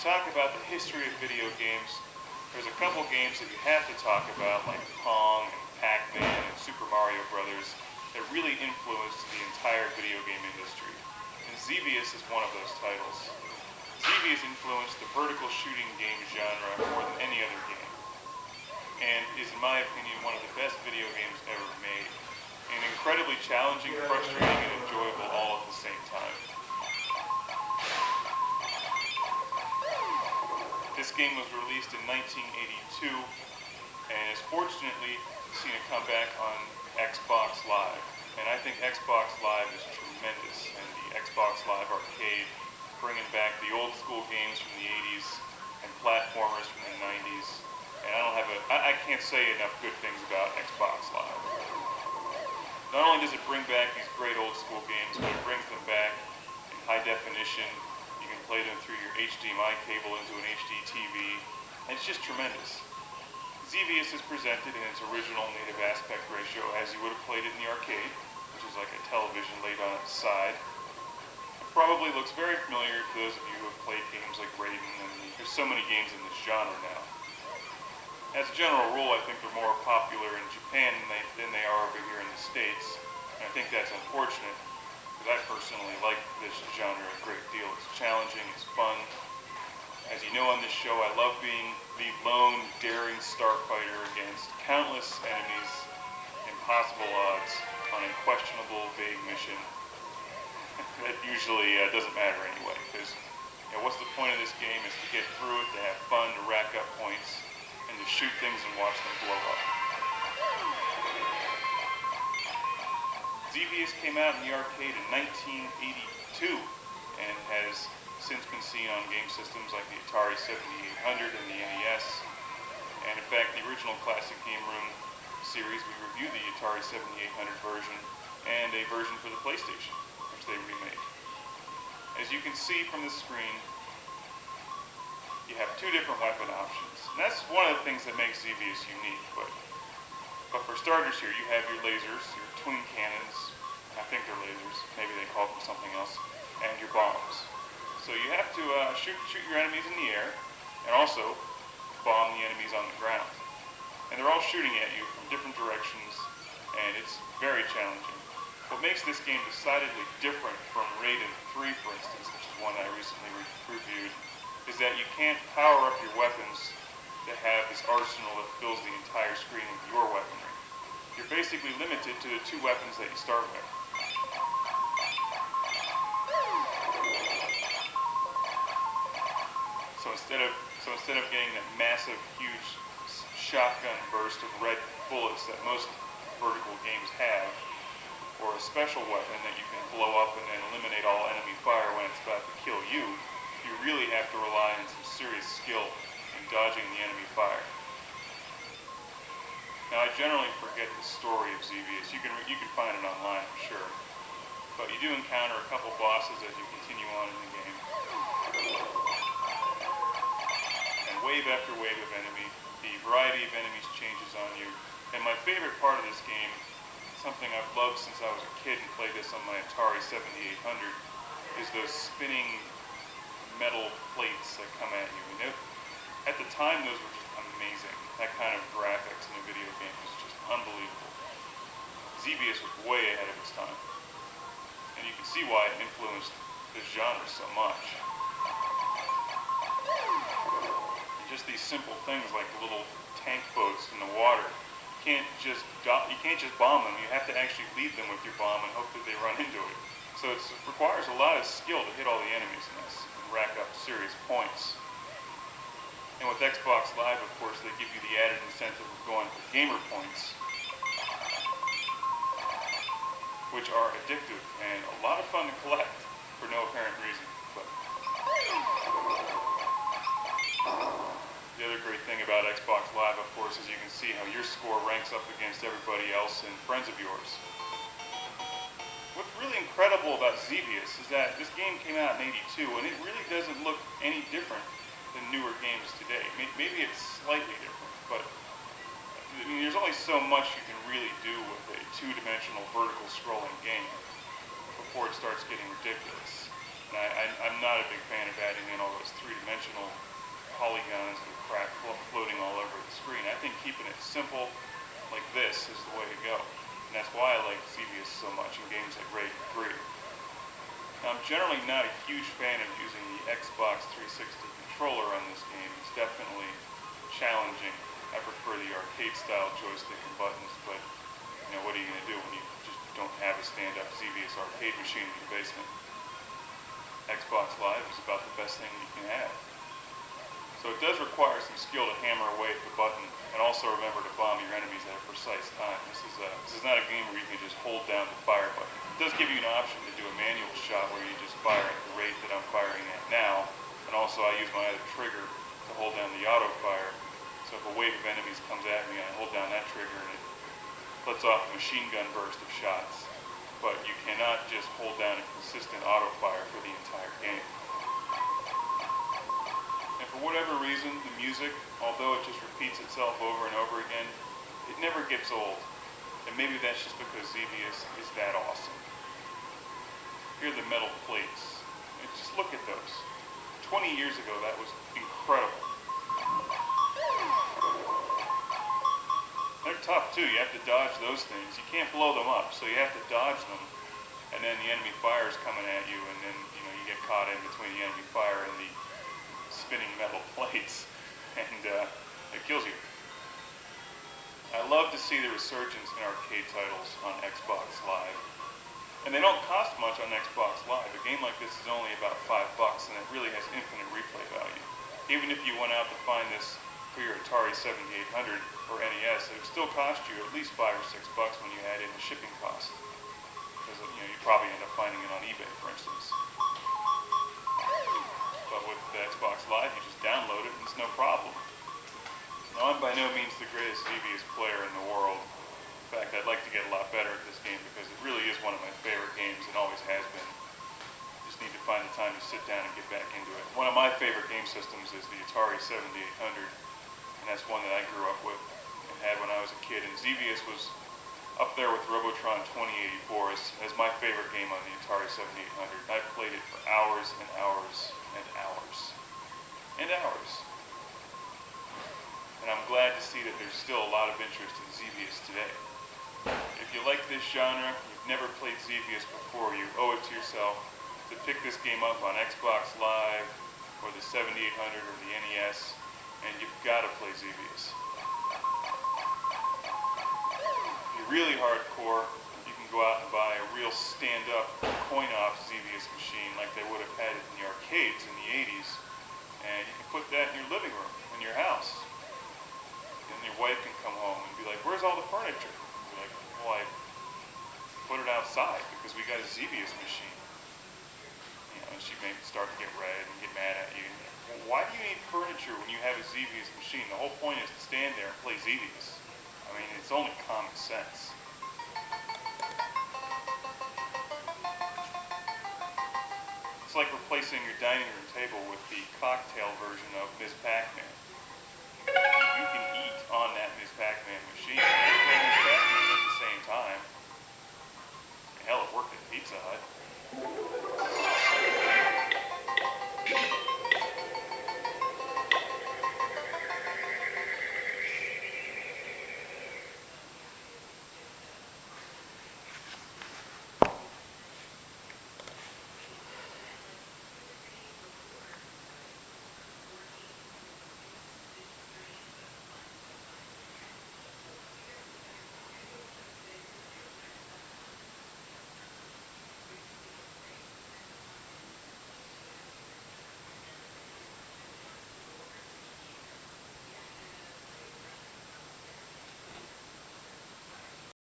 talk about the history of video games, there's a couple games that you have to talk about, like Pong and Pac-Man and Super Mario Brothers, that really influenced the entire video game industry. And Xevious is one of those titles. Xevious influenced the vertical shooting game genre more than any other game, and is, in my opinion, one of the best video games ever made. And incredibly challenging, frustrating, and enjoyable all at the same time. This game was released in 1982 and has fortunately seen a comeback on Xbox Live. And I think Xbox Live is tremendous, and the Xbox Live Arcade, bringing back the old school games from the 80s and platformers from the 90s. And I can't say enough good things about Xbox Live. Not only does it bring back these great old school games, but it brings them back in high definition. You can play them through your HDMI cable into an HD TV, and it's just tremendous. Xevious is presented in its original native aspect ratio as you would have played it in the arcade, which is like a television laid on its side. It probably looks very familiar to those of you who have played games like Raiden, and there's so many games in this genre now. As a general rule, I think they're more popular in Japan than they are over here in the States, and I think that's unfortunate, because I personally like this genre a great deal. It's challenging, it's fun. As you know on this show, I love being the lone, daring starfighter against countless enemies, impossible odds, on a questionable, vague mission that usually doesn't matter anyway, because what's the point of this game is to get through it, to have fun, to rack up points, and to shoot things and watch them blow up. Xevious came out in the arcade in 1982 and has since been seen on game systems like the Atari 7800 and the NES. And in fact, the original Classic Game Room series, we reviewed the Atari 7800 version and a version for the PlayStation, which they remade. As you can see from the screen, you have two different weapon options. And that's one of the things that makes Xevious unique. But for starters here, you have your lasers, your twin cannons, I think they're lasers, maybe they call them something else, and your bombs. So you have to shoot your enemies in the air, and also bomb the enemies on the ground. And they're all shooting at you from different directions, and it's very challenging. What makes this game decidedly different from Raiden 3, for instance, which is one I recently reviewed, is that you can't power up your weapons to have this arsenal that fills the entire screen with your weaponry. You're basically limited to the two weapons that you start with. So instead of getting that massive, huge shotgun burst of red bullets that most vertical games have, or a special weapon that you can blow up and then eliminate all enemy fire when it's about to kill you, you really have to rely on some serious skill in dodging the enemy fire. Now, I generally forget the story of Xevious. You can find it online, I'm sure. But you do encounter a couple bosses as you continue on in the game. And wave after wave of enemy. The variety of enemies changes on you. And my favorite part of this game, something I've loved since I was a kid and played this on my Atari 7800, is those spinning metal plates that come at you. And at the time, those were just amazing. That kind of graphics in a video game was just unbelievable. Xevious was way ahead of its time. And you can see why it influenced this genre so much. And just these simple things like the little tank boats in the water. You can't just bomb them. You have to actually lead them with your bomb and hope that they run into it. So it requires a lot of skill to hit all the enemies in this and rack up serious points. And with Xbox Live, of course, they give you the added incentive of going for gamer points, which are addictive and a lot of fun to collect for no apparent reason. But the other great thing about Xbox Live, of course, is you can see how your score ranks up against everybody else and friends of yours. What's really incredible about Xevious is that this game came out in '82, and it really doesn't look any different than newer games today. Maybe it's slightly different, but I mean, there's only so much you can really do with a two-dimensional vertical scrolling game before it starts getting ridiculous. And I'm not a big fan of adding in all those three-dimensional polygons and crap floating all over the screen. I think keeping it simple like this is the way to go. And that's why I like Xevious so much in games like Raid 3. Now, I'm generally not a huge fan of using the Xbox 360 controller on this game. It's definitely challenging. I prefer the arcade-style joystick and buttons, but you know, what are you going to do when you just don't have a stand-up Xevious arcade machine in your basement? Xbox Live is about the best thing you can have. So it does require some skill to hammer away at the button, and also remember to bomb your enemies at a precise time. This is not a game where you can just hold down the fire button. It does give you an option to do a manual shot where you just fire at the rate that I'm firing at now, and also I use my other trigger to hold down the auto fire. So if a wave of enemies comes at me, I hold down that trigger and it lets off a machine gun burst of shots. But you cannot just hold down a consistent auto fire for the entire game. And for whatever reason, the music, although it just repeats itself over and over again, it never gets old. And maybe that's just because Xevious is that awesome. Here are the metal plates. And just look at those. 20 years ago, that was incredible. They're tough too. You have to dodge those things. You can't blow them up, so you have to dodge them. And then the enemy fire is coming at you, and then you get caught in between the enemy fire and the spinning metal plates, and it kills you. I love to see the resurgence in arcade titles on Xbox Live. And they don't cost much on Xbox Live. A game like this is only about $5, and it really has infinite replay value. Even if you went out to find this for your Atari 7800 or NES, it would still cost you at least $5 or $6 when you add in the shipping cost. Because you probably end up finding it on eBay, for instance. But with the Xbox Live, you just download it and it's no problem. Now, I'm by no means the greatest Xevious player in the world. In fact, I'd like to get a lot better at this game because it really is one of my favorite games and always has been. Just need to find the time to sit down and get back into it. One of my favorite game systems is the Atari 7800, and that's one that I grew up with and had when I was a kid. And Xevious was up there with Robotron 2084 as my favorite game on the Atari 7800. I've played it for hours and hours and hours and hours. And I'm glad to see that there's still a lot of interest in Xevious today. If you like this genre, you've never played Xevious before, you owe it to yourself to pick this game up on Xbox Live or the 7800 or the NES, and you've got to play Xevious. If you're really hardcore, you can go out and buy a real stand-up coin-op Xevious machine like they would have had it in the arcades in the 80s, and you can put that in your living room, in your house. And your wife can come home and be like, "Where's all the furniture?" And be like, "Well, I put it outside because we got a Xevious machine." And she may start to get red and get mad at you. Well, why do you need furniture when you have a Xevious machine? The whole point is to stand there and play Xevious. I mean, it's only common sense. It's like replacing your dining room table with the cocktail version of Ms. Pac-Man. You can eat on that Ms. Pac-Man machine and play Ms. Pac-Man at the same time. Hell, it worked at Pizza Hut.